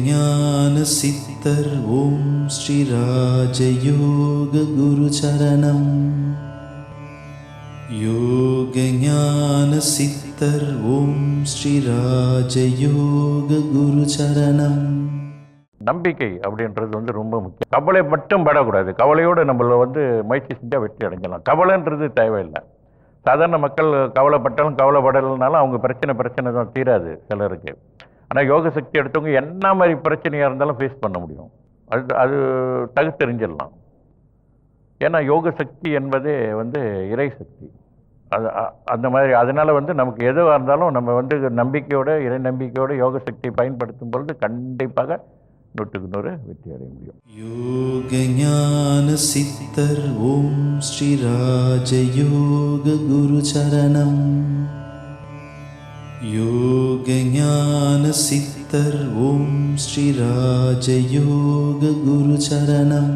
ஞான சித்தர் ஓம் ஸ்ரீ ராஜயோக குரு சரணம். யோக ஞான சித்தர் ஓம் ஸ்ரீ ராஜயோக குரு சரணம். நம்பிக்கை அப்படின்றது ரொம்ப முக்கியம். கவலை மட்டும் படக்கூடாது. கவலையோடு நம்மள முயற்சி செஞ்சால் வெற்றி அடைஞ்சலாம். கவலைன்றது தேவையில்லை. சாதாரண மக்கள் கவலைப்பட்டாலும் கவலைப்படலைனாலும் அவங்க பிரச்சனை தான் தீராது சிலருக்கு. ஆனால் யோக சக்தி எடுத்தவங்க என்ன மாதிரி பிரச்சனையாக இருந்தாலும் ஃபேஸ் பண்ண முடியும். அது தகுத்தெறிஞ்சிடலாம். ஏன்னா யோக சக்தி என்பதே இறை சக்தி. அது அந்த மாதிரி அதனால் நமக்கு எதுவாக இருந்தாலும் நம்ம நம்பிக்கையோடு இறை நம்பிக்கையோடு யோக சக்தியை பயன்படுத்தும் பொழுது கண்டிப்பாக 100க்கு 100 வெற்றி அடைய முடியும். யோக ஞான சித்தர் ஓம் ஸ்ரீ ராஜயோக குரு சரணம். யோக ஞான சித்தர் ஓம் ஸ்ரீ ராஜயோக குரு சரணம்.